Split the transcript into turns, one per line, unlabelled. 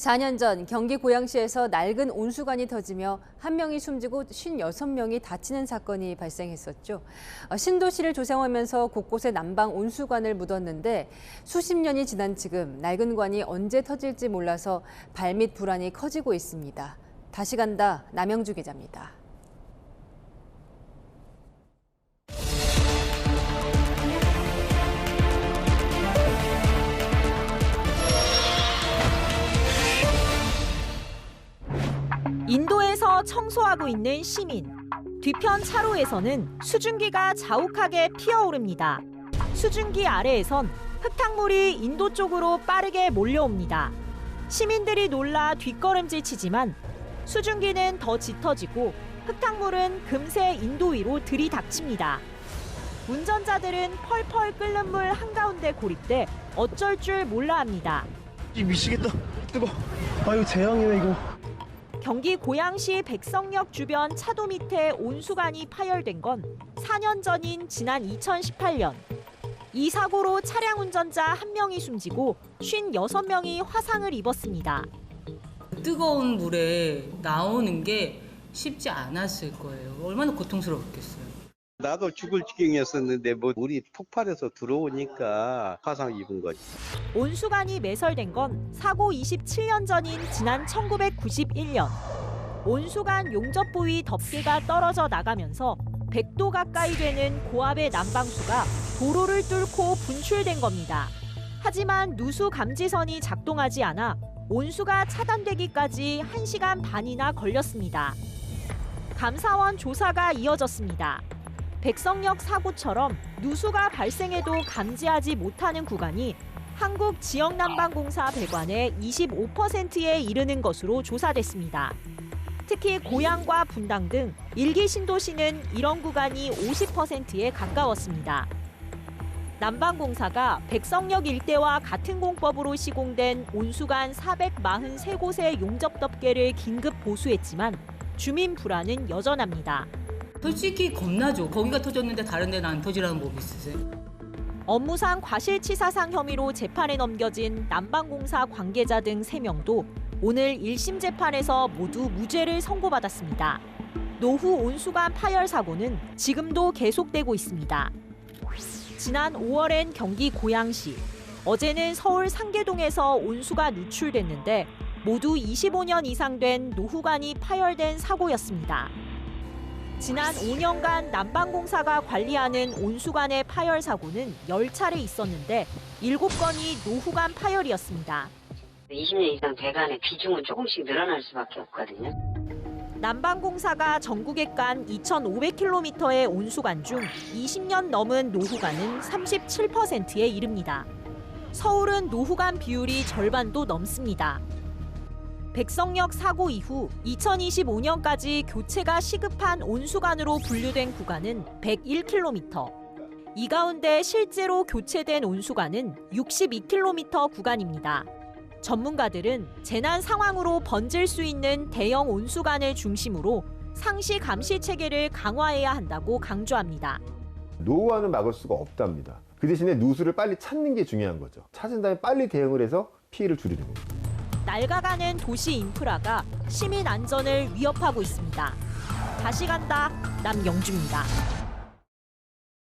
4년 전 경기 고양시에서 낡은 온수관이 터지며 1명이 숨지고 56명이 다치는 사건이 발생했었죠. 신도시를 조성하면서 곳곳에 난방 온수관을 묻었는데 수십 년이 지난 지금 낡은 관이 언제 터질지 몰라서 발밑 불안이 커지고 있습니다. 다시 간다, 남영주 기자입니다.
인도에서 청소하고 있는 시민. 뒤편 차로에서는 수증기가 자욱하게 피어오릅니다. 수증기 아래에선 흙탕물이 인도 쪽으로 빠르게 몰려옵니다. 시민들이 놀라 뒷걸음질 치지만 수증기는 더 짙어지고 흙탕물은 금세 인도 위로 들이닥칩니다. 운전자들은 펄펄 끓는 물 한가운데 고립돼 어쩔 줄 몰라 합니다.
미치겠다. 뜨거. 이거 재앙이네 이거.
경기 고양시 백성역 주변 차도 밑에 온수관이 파열된 건 4년 전인 지난 2018년. 이 사고로 차량 운전자 1명이 숨지고 56명이 화상을 입었습니다.
뜨거운 물에 나오는 게 쉽지 않았을 거예요. 얼마나 고통스러웠겠어요.
나도 죽을 지경이었었는데 물이 폭발해서 들어오니까 화상 입은 거지.
온수관이 매설된 건 사고 27년 전인 지난 1991년. 온수관 용접 부위 덮개가 떨어져 나가면서 100도 가까이 되는 고압의 난방수가 도로를 뚫고 분출된 겁니다. 하지만 누수 감지선이 작동하지 않아 온수가 차단되기까지 1시간 반이나 걸렸습니다. 감사원 조사가 이어졌습니다. 백성역 사고처럼 누수가 발생해도 감지하지 못하는 구간이 한국지역난방공사 배관의 25%에 이르는 것으로 조사됐습니다. 특히 고양과 분당 등 1기 신도시는 이런 구간이 50%에 가까웠습니다. 난방공사가 백성역 일대와 같은 공법으로 시공된 온수관 443곳의 용접 덮개를 긴급 보수했지만 주민 불안은 여전합니다.
솔직히 겁나죠. 거기가 터졌는데 다른 데는 안 터지라는 법 있으세요?
업무상 과실치사상 혐의로 재판에 넘겨진 난방공사 관계자 등 3명도 오늘 1심 재판에서 모두 무죄를 선고받았습니다. 노후 온수관 파열 사고는 지금도 계속되고 있습니다. 지난 5월엔 경기 고양시, 어제는 서울 상계동에서 온수가 누출됐는데 모두 25년 이상 된 노후관이 파열된 사고였습니다. 지난 5년간 난방공사가 관리하는 온수관의 파열 사고는 10차례 있었는데 7건이 노후관 파열이었습니다.
20년 이상 배관의 비중은 조금씩 늘어날 수밖에 없거든요.
난방공사가 전국에 깐 2,500km의 온수관 중 20년 넘은 노후관은 37%에 이릅니다. 서울은 노후관 비율이 절반도 넘습니다. 백성역 사고 이후 2025년까지 교체가 시급한 온수관으로 분류된 구간은 101km. 이 가운데 실제로 교체된 온수관은 62km 구간입니다. 전문가들은 재난 상황으로 번질 수 있는 대형 온수관을 중심으로 상시 감시 체계를 강화해야 한다고 강조합니다.
노후화는 막을 수가 없답니다. 그 대신에 누수를 빨리 찾는 게 중요한 거죠. 찾은 다음에 빨리 대응을 해서 피해를 줄이는 겁니다.
낡아가는 도시 인프라가 시민 안전을 위협하고 있습니다. 다시 간다, 남영주입니다.